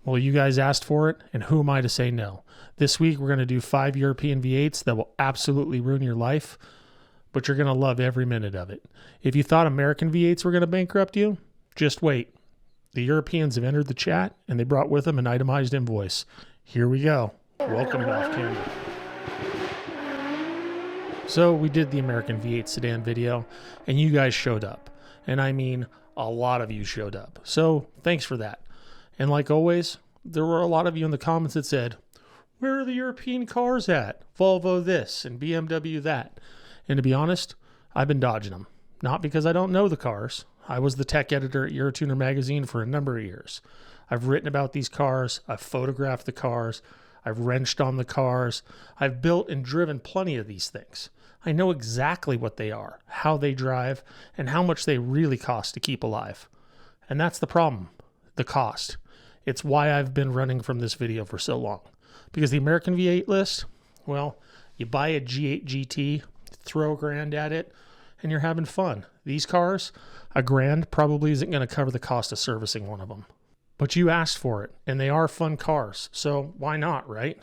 Well, you guys asked for it, and who am I to say no? This week, we're going to do 5 European V8s that will absolutely ruin your life, but you're going to love every minute of it. If you thought American V8s were going to bankrupt you, just wait. The Europeans have entered the chat, and they brought with them an itemized invoice. Here we go. Welcome to OFF CMBR. So we did the American V8 sedan video, and you guys showed up. And I mean, a lot of you showed up. So thanks for that. And like always, there were a lot of you in the comments that said, where are the European cars at? Volvo this and BMW that. And to be honest, I've been dodging them. Not because I don't know the cars. I was the tech editor at Eurotuner magazine for a number of years. I've written about these cars. I've photographed the cars. I've wrenched on the cars. I've built and driven plenty of these things. I know exactly what they are, how they drive, and how much they really cost to keep alive. And that's the problem, the cost. It's why I've been running from this video for so long. Because the American V8 list, well, you buy a G8 GT, throw $1,000 at it, and you're having fun. These cars, $1,000 probably isn't going to cover the cost of servicing one of them. But you asked for it, and they are fun cars, so why not, right?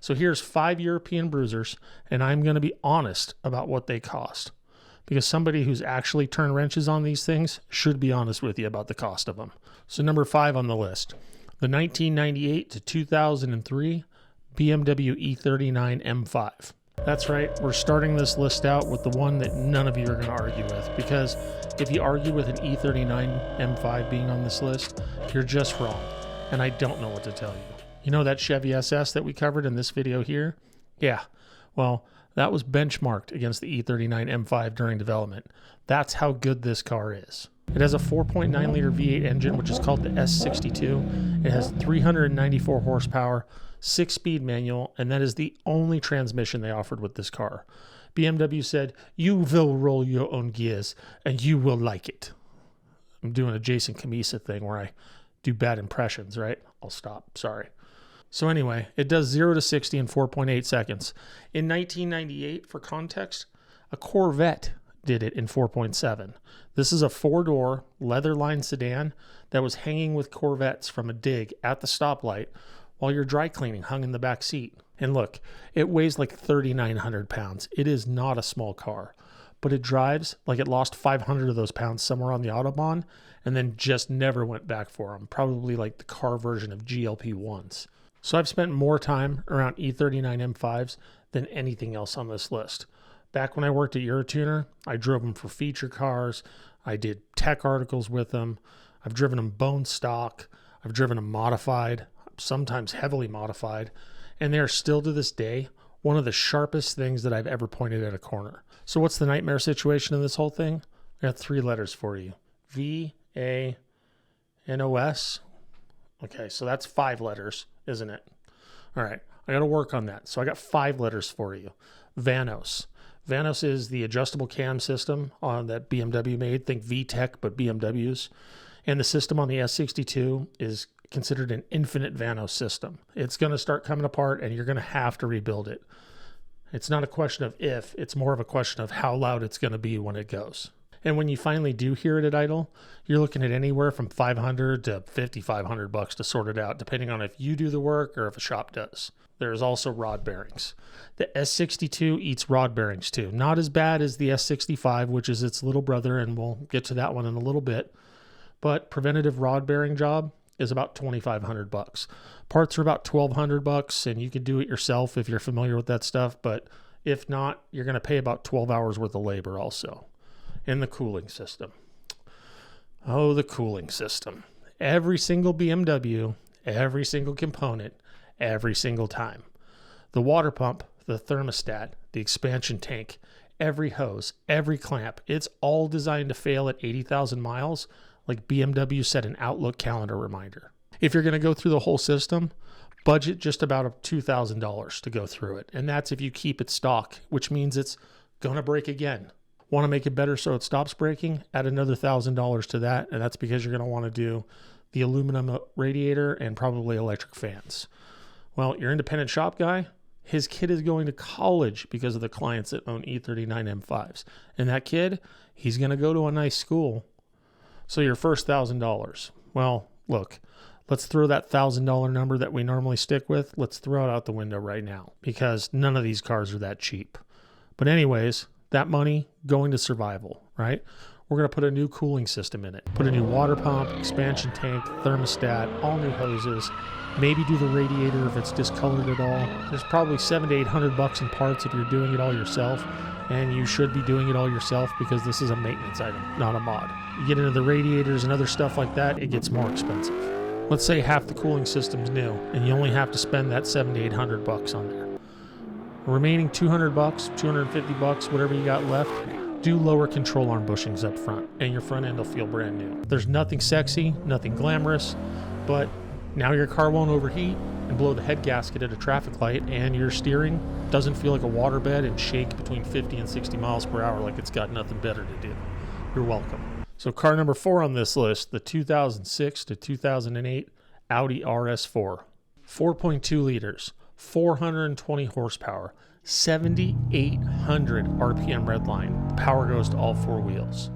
So here's 5 European bruisers, and I'm going to be honest about what they cost. Because somebody who's actually turned wrenches on these things should be honest with you about the cost of them. So number 5 on the list, the 1998 to 2003 BMW E39 M5. That's right, we're starting this list out with the one that none of you are going to argue with, because if you argue with an E39 M5 being on this list, you're just wrong, and I don't know what to tell you. You know that Chevy SS that we covered in this video here? Yeah, well, that was benchmarked against the E39 M5 during development. That's how good this car is. It has a 4.9 liter V8 engine, which is called the S62. It has 394 horsepower, 6-speed manual, and that is the only transmission they offered with this car. BMW said, you will roll your own gears, and you will like it. I'm doing a Jason Camisa thing where I do bad impressions, right? I'll stop, sorry. So anyway, it does 0 to 60 in 4.8 seconds. In 1998, for context, a Corvette did it in 4.7. This is a 4-door, leather-lined sedan that was hanging with Corvettes from a dig at the stoplight while you're dry cleaning hung in the back seat. And look, it weighs like 3,900 pounds. It is not a small car, but it drives like it lost 500 of those pounds somewhere on the Autobahn and then just never went back for them, probably like the car version of GLP-1s. So I've spent more time around E39 M5s than anything else on this list. Back when I worked at Eurotuner, I drove them for feature cars. I did tech articles with them. I've driven them bone stock. I've driven them modified, sometimes heavily modified. And they are still to this day one of the sharpest things that I've ever pointed at a corner. So what's the nightmare situation in this whole thing? I got 3 letters for you. VANOS. Okay, so that's 5 letters, isn't it? All right, I got to work on that. So I got 5 letters for you. VANOS. VANOS is the adjustable cam system that BMW made. Think VTEC, but BMWs. And the system on the S62 is considered an infinite VANOS system. It's going to start coming apart, and you're going to have to rebuild it. It's not a question of if, it's more of a question of how loud it's going to be when it goes. And when you finally do hear it at idle, you're looking at anywhere from $500 to $5,500 to sort it out, depending on if you do the work or if a shop does. There's also rod bearings. The S62 eats rod bearings too. Not as bad as the S65, which is its little brother, and we'll get to that one in a little bit. But preventative rod bearing job is about $2,500. Parts are about $1,200, and you can do it yourself if you're familiar with that stuff. But if not, you're going to pay about 12 hours worth of labor also. And the cooling system. Oh, the cooling system. Every single BMW, every single component, every single time. The water pump, the thermostat, the expansion tank, every hose, every clamp, it's all designed to fail at 80,000 miles, like BMW set an Outlook calendar reminder. If you're going to go through the whole system, budget just about $2,000 to go through it. And that's if you keep it stock, which means it's going to break again. Want to make it better so it stops breaking? Add another $1,000 to that, and that's because you're going to want to do the aluminum radiator and probably electric fans. Well, your independent shop guy, his kid is going to college because of the clients that own E39 M5s. And that kid, he's going to go to a nice school. So your first $1,000. Well, look, Let's throw that $1,000 number that we normally stick with. Let's throw it out the window right now because none of these cars are that cheap. But anyways, that money going to survival, right? We're going to put a new cooling system in it. Put a new water pump, expansion tank, thermostat, all new hoses. Maybe do the radiator if it's discolored at all. There's probably $700 to $800 in parts if you're doing it all yourself. And you should be doing it all yourself because this is a maintenance item, not a mod. You get into the radiators and other stuff like that, it gets more expensive. Let's say half the cooling system's new and you only have to spend that $700 to $800 on there. The remaining $200, $250, whatever you got left, do lower control arm bushings up front and your front end will feel brand new. There's nothing sexy, nothing glamorous, but now your car won't overheat and blow the head gasket at a traffic light, and your steering doesn't feel like a waterbed and shake between 50 and 60 miles per hour like it's got nothing better to do. You're welcome. So car number 4 on this list, the 2006 to 2008 Audi RS4. 4.2 liters, 420 horsepower, 7,800 RPM redline. The power goes to all 4 wheels.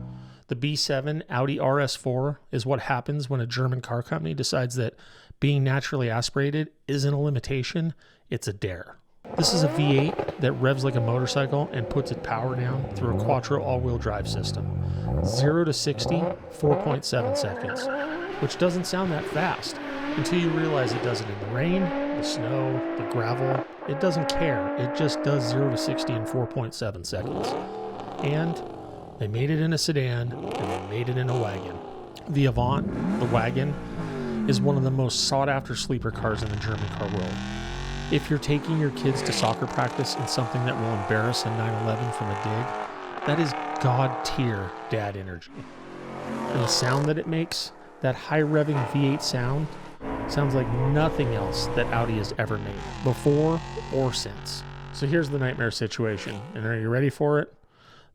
The B7 Audi RS4 is what happens when a German car company decides that being naturally aspirated isn't a limitation, it's a dare. This is a V8 that revs like a motorcycle and puts its power down through a quattro all-wheel drive system. 0 to 60, 4.7 seconds, which doesn't sound that fast until you realize it does it in the rain, the snow, the gravel. It doesn't care. It just does 0 to 60 in 4.7 seconds. And they made it in a sedan and they made it in a wagon. The Avant, the wagon, is one of the most sought-after sleeper cars in the German car world. If you're taking your kids to soccer practice in something that will embarrass a 911 from a dig, that is God-tier dad energy. And the sound that it makes, that high-revving V8 sound, sounds like nothing else that Audi has ever made, before or since. So here's the nightmare situation, and are you ready for it?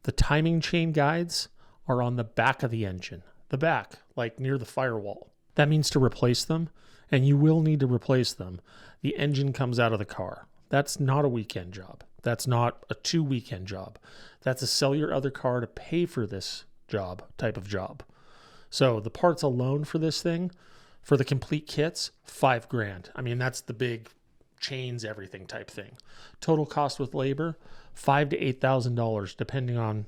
The timing chain guides are on the back of the engine. The back, like near the firewall. That means to replace them, and you will need to replace them. The engine comes out of the car. That's not a weekend job. That's not a 2-weekend job. That's a sell your other car to pay for this job type of job. So the parts alone for this thing, for the complete kits, $5,000. I mean, that's the big chains, everything type thing. Total cost with labor, $5,000 to $8,000, depending on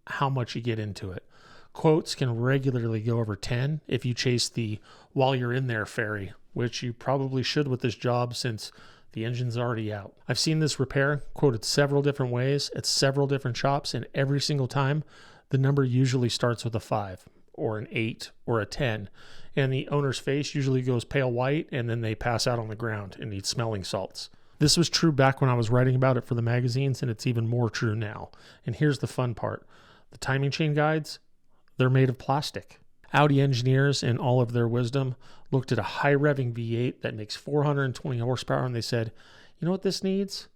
how much you get into it. Quotes can regularly go over 10 if you chase the while you're in there ferry, which you probably should with this job since the engine's already out. I've seen this repair quoted several different ways at several different shops, and every single time the number usually starts with a 5 or an 8 or a 10, and the owner's face usually goes pale white and then they pass out on the ground and need smelling salts. This was true back when I was writing about it for the magazines, and it's even more true now. And here's the fun part. The timing chain guides, they're made of plastic. Audi engineers, in all of their wisdom, looked at a high-revving V8 that makes 420 horsepower, and they said, you know what this needs?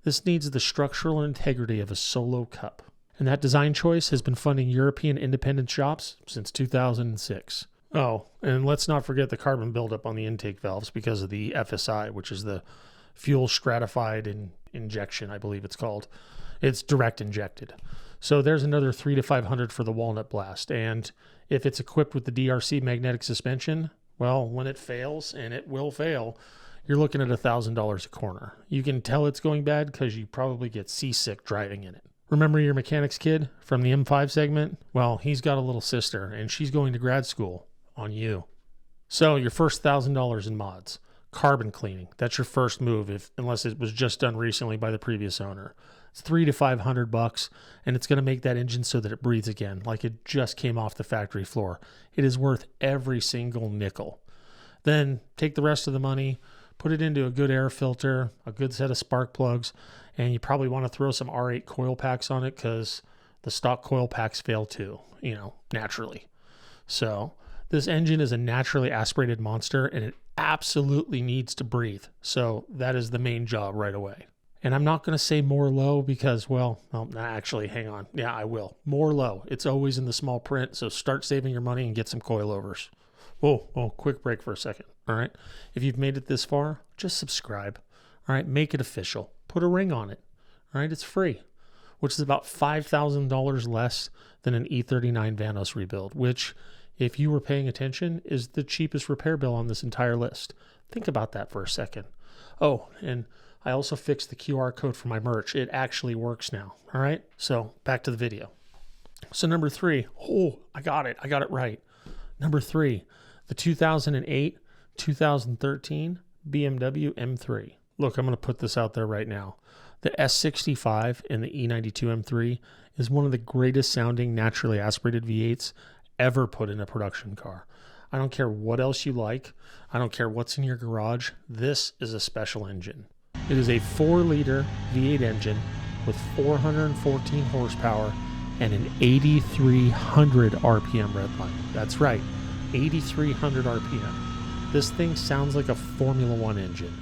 This needs the structural integrity of a Solo Cup. And that design choice has been funding European independent shops since 2006. Oh, and let's not forget the carbon buildup on the intake valves because of the FSI, which is the fuel stratified injection, I believe it's called. It's direct injected. So there's another $300 to $500 for the walnut blast. And if it's equipped with the DRC magnetic suspension, well, when it fails, and it will fail, you're looking at $1,000 a corner. You can tell it's going bad because you probably get seasick driving in it. Remember your mechanic's kid from the M5 segment? Well, he's got a little sister, and she's going to grad school on you. So your first $1,000 in mods. Carbon cleaning. That's your first move, unless it was just done recently by the previous owner. It's $300 to $500, and it's going to make that engine so that it breathes again, like it just came off the factory floor. It is worth every single nickel. Then take the rest of the money, put it into a good air filter, a good set of spark plugs, and you probably want to throw some R8 coil packs on it because the stock coil packs fail too, naturally. So this engine is a naturally aspirated monster, and it absolutely needs to breathe. So that is the main job right away. And I'm not going to say more low because, actually, hang on. Yeah, I will. More low. It's always in the small print, so start saving your money and get some coilovers. Whoa, quick break for a second, all right? If you've made it this far, just subscribe, all right? Make it official. Put a ring on it, all right? It's free, which is about $5,000 less than an E39 VANOS rebuild, which, if you were paying attention, is the cheapest repair bill on this entire list. Think about that for a second. Oh, and I also fixed the QR code for my merch. It actually works now. All right, so back to the video. So number 3, oh, I got it right. Number 3, the 2008, 2013 BMW M3. Look, I'm going to put this out there right now. The S65 and the E92 M3 is one of the greatest sounding naturally aspirated V8s ever put in a production car. I don't care what else you like. I don't care what's in your garage. This is a special engine. It is a 4-liter V8 engine with 414 horsepower and an 8,300 RPM redline. That's right, 8,300 RPM. This thing sounds like a Formula One engine.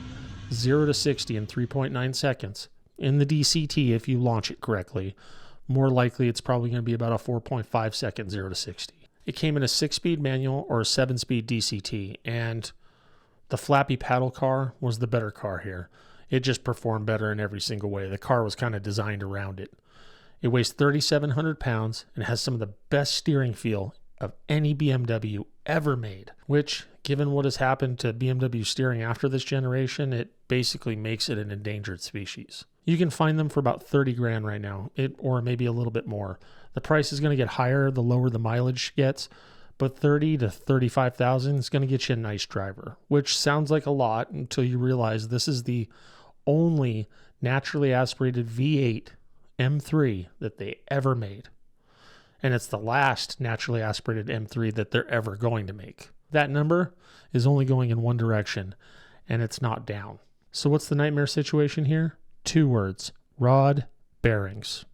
0 to 60 in 3.9 seconds. In the DCT, if you launch it correctly, more likely it's probably going to be about a 4.5 second 0 to 60. It came in a 6-speed manual or a 7-speed DCT, and the flappy paddle car was the better car here. It just performed better in every single way. The car was kind of designed around it. It weighs 3,700 pounds and has some of the best steering feel of any BMW ever made, which, given what has happened to BMW steering after this generation, it basically makes it an endangered species. You can find them for about 30 grand right now, or maybe a little bit more. The price is going to get higher the lower the mileage gets, but 30 to 35,000 is going to get you a nice driver, which sounds like a lot until you realize this is the only naturally aspirated V8 M3 that they ever made. And it's the last naturally aspirated M3 that they're ever going to make. That number is only going in one direction, and it's not down. So what's the nightmare situation here? 2 words: rod bearings.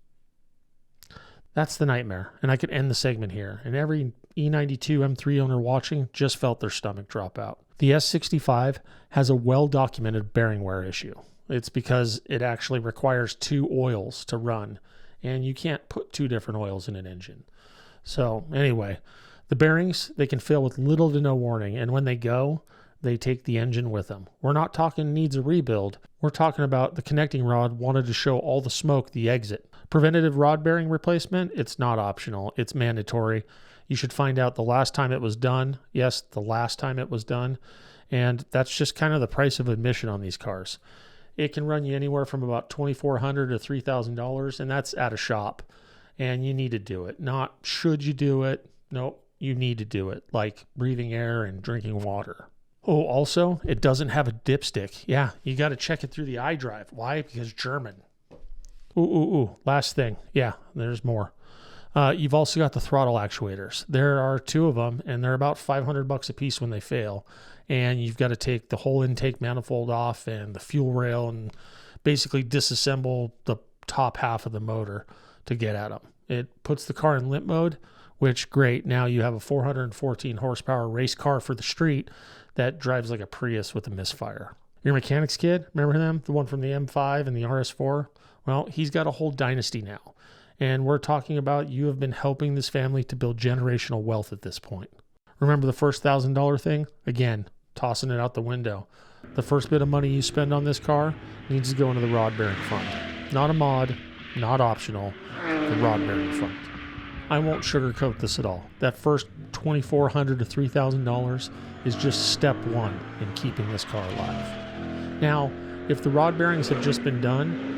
That's the nightmare, and I could end the segment here. And every E92 M3 owner watching just felt their stomach drop out. The S65 has a well-documented bearing wear issue. It's because it actually requires 2 oils to run, and you can't put 2 different oils in an engine. So anyway, the bearings, they can fail with little to no warning, and when they go, they take the engine with them. We're not talking needs a rebuild. We're talking about the connecting rod wanted to show all the smoke the exit. Preventative rod bearing replacement, it's not optional. It's mandatory. You should find out the last time it was done. Yes, the last time it was done. And that's just kind of the price of admission on these cars. It can run you anywhere from about $2,400 to $3,000, and that's at a shop. And you need to do it. Not should you do it. No, you need to do it, like breathing air and drinking water. Oh, also, it doesn't have a dipstick. Yeah, you got to check it through the iDrive. Why? Because German. Ooh. Last thing. Yeah, there's more. You've also got the throttle actuators. There are 2 of them, and they're about $500 a piece when they fail. And you've got to take the whole intake manifold off and the fuel rail and basically disassemble the top half of the motor to get at them. It puts the car in limp mode, which great. Now you have a 414 horsepower race car for the street that drives like a Prius with a misfire. Your mechanic's kid, remember him? The one from the M5 and the RS4? Well, he's got a whole dynasty now. And we're talking about you have been helping this family to build generational wealth at this point. Remember the first $1,000 thing? Again, tossing it out the window. The first bit of money you spend on this car needs to go into the rod bearing fund. Not a mod, not optional, the rod bearing fund. I won't sugarcoat this at all. That first $2,400 to $3,000 is just step 1 in keeping this car alive. Now, if the rod bearings have just been done,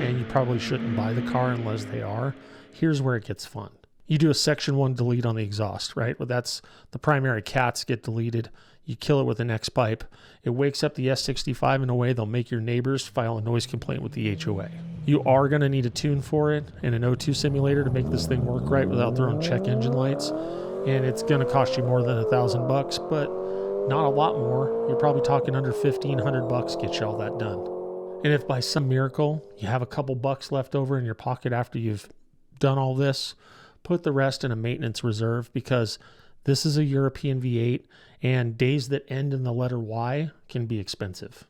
and you probably shouldn't buy the car unless they are, here's where it gets fun. You do a section 1 delete on the exhaust, right? Well, that's the primary cats get deleted. You kill it with an X pipe. It wakes up the S65 in a way they'll make your neighbors file a noise complaint with the HOA. You are going to need a tune for it and an O2 simulator to make this thing work right without throwing check engine lights. And it's going to cost you more than $1,000, but not a lot more. You're probably talking under $1,500 get you all that done. And if by some miracle you have a couple bucks left over in your pocket after you've done all this, put the rest in a maintenance reserve, because this is a European V8 and days that end in the letter Y can be expensive.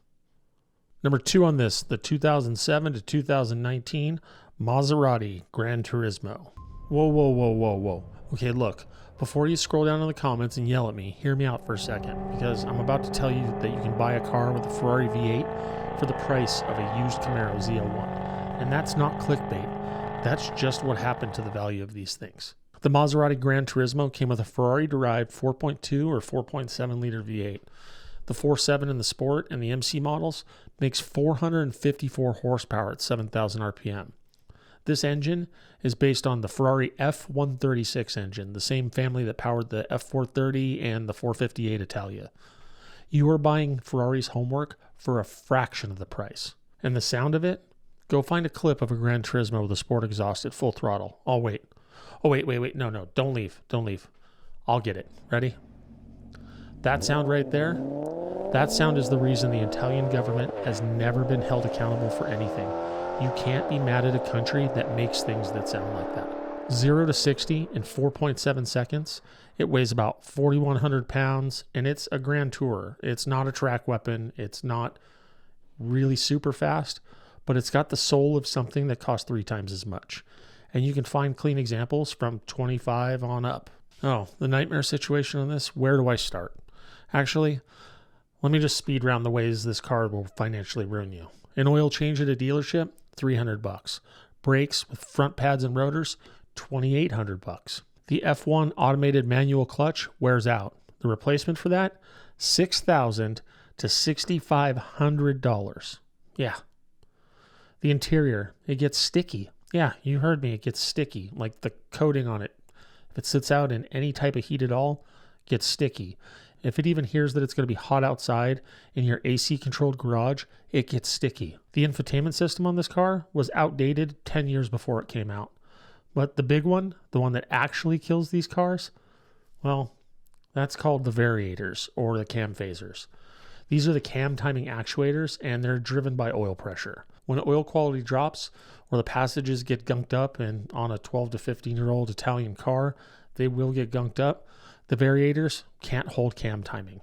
Number 2 on this, the 2007 to 2019 Maserati GranTurismo. Whoa. Okay, look, before you scroll down in the comments and yell at me, hear me out for a second, because I'm about to tell you that you can buy a car with a Ferrari V8 for the price of a used Camaro Z01. And that's not clickbait. That's just what happened to the value of these things. The Maserati GranTurismo came with a Ferrari-derived 4.2 or 4.7 liter V8. The 4.7 in the Sport and the MC models makes 454 horsepower at 7,000 RPM. This engine is based on the Ferrari F136 engine, the same family that powered the F430 and the 458 Italia. You are buying Ferrari's homework for a fraction of the price. And the sound of it? Go find a clip of a GranTurismo with a Sport exhaust at full throttle. I'll wait. Oh, wait. No, don't leave. I'll get it. Ready? That sound right there? That sound is the reason the Italian government has never been held accountable for anything. You can't be mad at a country that makes things that sound like that. 0 to 60 in 4.7 seconds. It weighs about 4,100 pounds, and it's a Grand Tourer. It's not a track weapon. It's not really super fast, but it's got the soul of something that costs 3 times as much. And you can find clean examples from 25 on up. Oh, the nightmare situation on this, where do I start? Actually, let me just speed round the ways this car will financially ruin you. An oil change at a dealership, $300. Brakes with front pads and rotors, $2,800. The F1 automated manual clutch wears out. The replacement for that, $6,000 to $6,500. Yeah. The interior, it gets sticky. Yeah, you heard me, it gets sticky. Like the coating on it, if it sits out in any type of heat at all, it gets sticky. If it even hears that it's going to be hot outside in your AC-controlled garage, it gets sticky. The infotainment system on this car was outdated 10 years before it came out. But the big one, the one that actually kills these cars, well, that's called the variators or the cam phasers. These are the cam timing actuators, and they're driven by oil pressure. When oil quality drops or the passages get gunked up, and on a 12 to 15-year-old Italian car, they will get gunked up, the variators can't hold cam timing.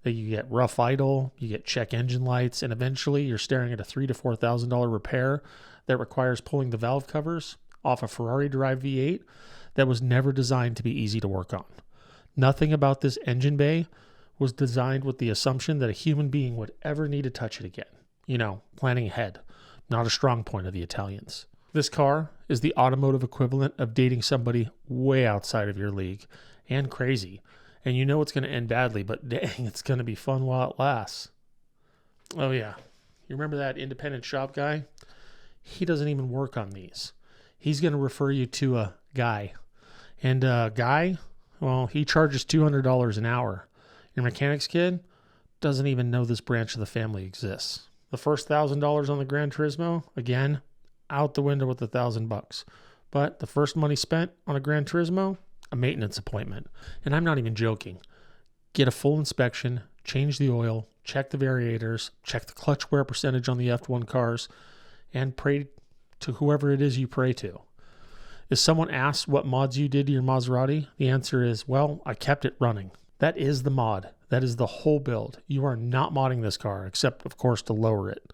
You get rough idle, you get check engine lights, and eventually you're staring at a $3,000 to $4,000 repair that requires pulling the valve covers off a Ferrari-derived V8 that was never designed to be easy to work on. Nothing about this engine bay was designed with the assumption that a human being would ever need to touch it again. You know, planning ahead. Not a strong point of the Italians. This car is the automotive equivalent of dating somebody way outside of your league and crazy. And you know it's going to end badly, but dang, it's going to be fun while it lasts. Oh yeah. You remember that independent shop guy? He doesn't even work on these. He's going to refer you to a guy. And a guy, well, he charges $200 an hour. Your mechanic's kid doesn't even know this branch of the family exists. The first $1,000 on the GranTurismo, again, out the window with $1,000. But the first money spent on a GranTurismo, a maintenance appointment. And I'm not even joking. Get a full inspection, change the oil, check the variators, check the clutch wear percentage on the F1 cars, and pray to whoever it is you pray to. If someone asks what mods you did to your Maserati, the answer is, well, I kept it running. That is the mod. That is the whole build. You are not modding this car, except, of course, to lower it.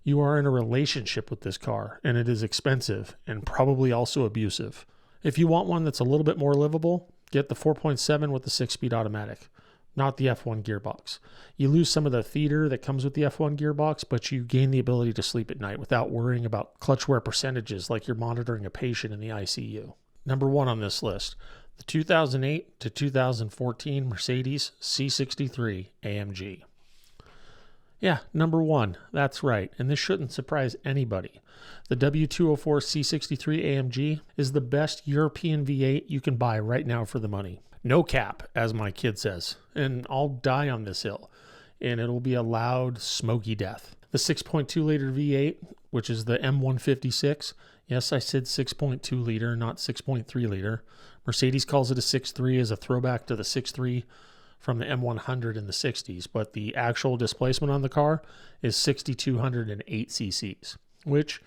You are in a relationship with this car, and it is expensive and probably also abusive. If you want one that's a little bit more livable, get the 4.7 with the 6-speed automatic, not the F1 gearbox. You lose some of the theater that comes with the F1 gearbox, but you gain the ability to sleep at night without worrying about clutch wear percentages like you're monitoring a patient in the ICU. Number 1 on this list, the 2008 to 2014 Mercedes C63 AMG. Yeah, number 1. That's right, and this shouldn't surprise anybody. The W204 C63 AMG is the best European V8 you can buy right now for the money. No cap, as my kid says, and I'll die on this hill, and it'll be a loud, smoky death. The 6.2 liter V8, which is the M156, yes, I said 6.2 liter, not 6.3 liter. Mercedes calls it a 6.3 as a throwback to the 6.3 from the M100 in the 60s, but the actual displacement on the car is 6,208 cc's, which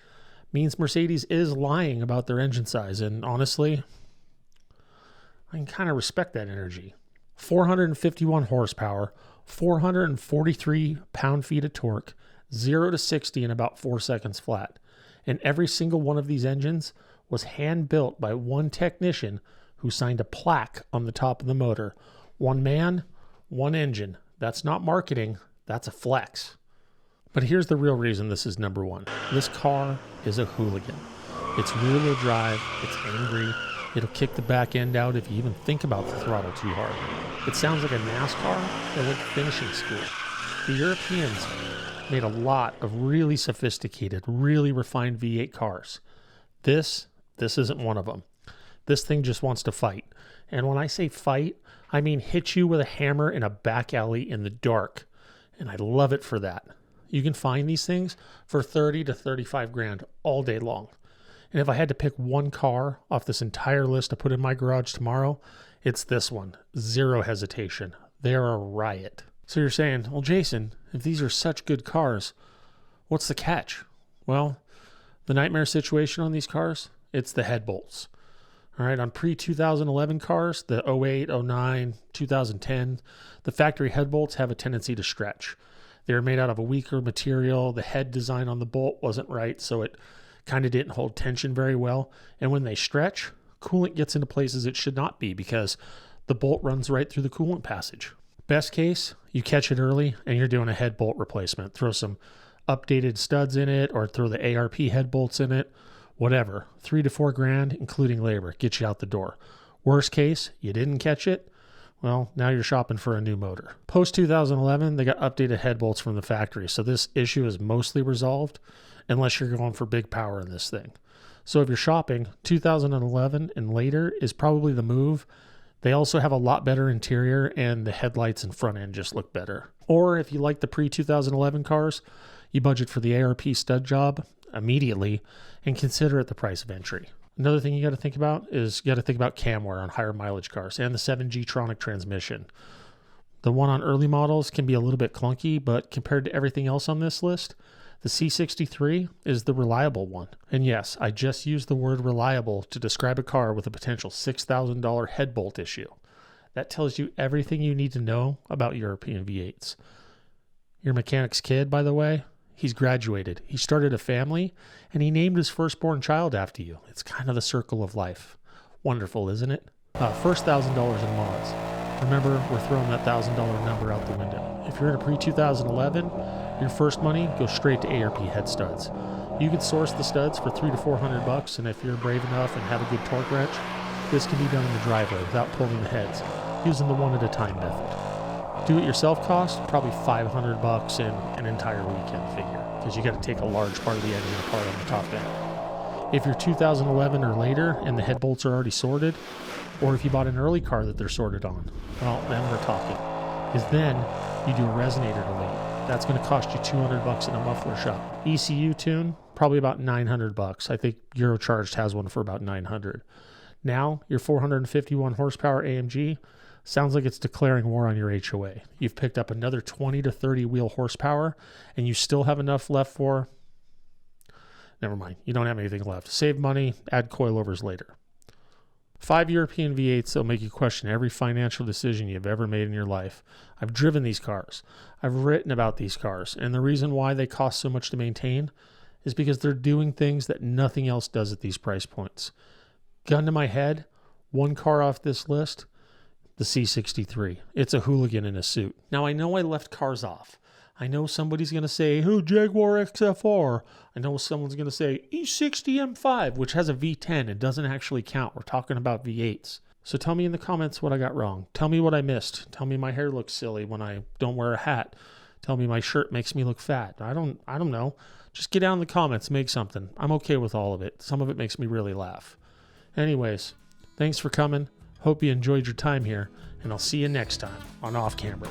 means Mercedes is lying about their engine size, and honestly, I can kind of respect that energy. 451 horsepower, 443 pound-feet of torque, 0 to 60 in about 4 seconds flat. And every single one of these engines was hand-built by one technician who signed a plaque on the top of the motor. One man, one engine. That's not marketing, that's a flex. But here's the real reason this is number 1. This car is a hooligan. It's rear-wheel drive, it's angry, It'll kick the back end out if you even think about the throttle too hard. It sounds like a NASCAR that went to finishing school. The Europeans made a lot of really sophisticated, really refined V8 cars. This isn't one of them. This thing just wants to fight. And when I say fight, I mean hit you with a hammer in a back alley in the dark. And I love it for that. You can find these things for 30 to 35 grand all day long. And if I had to pick one car off this entire list to put in my garage tomorrow, it's this one. Zero hesitation. They're a riot. So you're saying, well, Jason, if these are such good cars, what's the catch? Well, the nightmare situation on these cars, it's the head bolts. All right, on pre-2011 cars, the 08, 09, 2010, the factory head bolts have a tendency to stretch. They're made out of a weaker material. The head design on the bolt wasn't right, so it kind of didn't hold tension very well. And when they stretch, coolant gets into places it should not be because the bolt runs right through the coolant passage. Best case, you catch it early and you're doing a head bolt replacement. Throw some updated studs in it or throw the ARP head bolts in it. Whatever, 3 to 4 grand, including labor, get you out the door. Worst case, you didn't catch it. Well, now you're shopping for a new motor. Post 2011, they got updated head bolts from the factory. So this issue is mostly resolved unless you're going for big power in this thing. So if you're shopping, 2011 and later is probably the move. They also have a lot better interior and the headlights and front end just look better. Or if you like the pre-2011 cars, you budget for the ARP stud job immediately and consider it the price of entry. Another thing you got to think about is you got to think about cam wear on higher mileage cars and the 7G-tronic transmission. The one on early models can be a little bit clunky, but compared to everything else on this list, the C63 is the reliable one. And yes, I just used the word reliable to describe a car with a potential $6,000 head bolt issue. That tells you everything you need to know about European V8s. Your mechanic's kid, by the way, he's graduated. He started a family, and he named his firstborn child after you. It's kind of the circle of life. Wonderful, isn't it? First $1,000 in mods. Remember, we're throwing that $1,000 number out the window. If you're in a pre-2011, your first money goes straight to ARP head studs. You can source the studs for $300 to $400, and if you're brave enough and have a good torque wrench, this can be done in the driveway without pulling the heads, using the one-at-a-time method. Do-it-yourself cost probably $500 in an entire weekend figure, because you got to take a large part of the engine apart on the top end. If you're 2011 or later and the head bolts are already sorted, or if you bought an early car that they're sorted on, well, then we're talking. Because then you do a resonator delete. That's going to cost you $200 in a muffler shop. ECU tune, probably about $900. I think Eurocharged has one for about $900. Now, your 451 horsepower AMG sounds like it's declaring war on your HOA. You've picked up another 20 to 30 wheel horsepower, and you still have enough left for... Never mind, you don't have anything left. Save money, add coilovers later. 5 European V8s that'll make you question every financial decision you've ever made in your life. I've driven these cars. I've written about these cars, and the reason why they cost so much to maintain is because they're doing things that nothing else does at these price points. Gun to my head, one car off this list, the C63. It's a hooligan in a suit. Now, I know I left cars off. I know somebody's going to say, oh, Jaguar XFR. I know someone's going to say E60 M5, which has a V10. It doesn't actually count. We're talking about V8s. So tell me in the comments what I got wrong. Tell me what I missed. Tell me my hair looks silly when I don't wear a hat. Tell me my shirt makes me look fat. I don't know. Just get down in the comments, make something. I'm okay with all of it. Some of it makes me really laugh. Anyways, thanks for coming. Hope you enjoyed your time here, and I'll see you next time on Off Camera.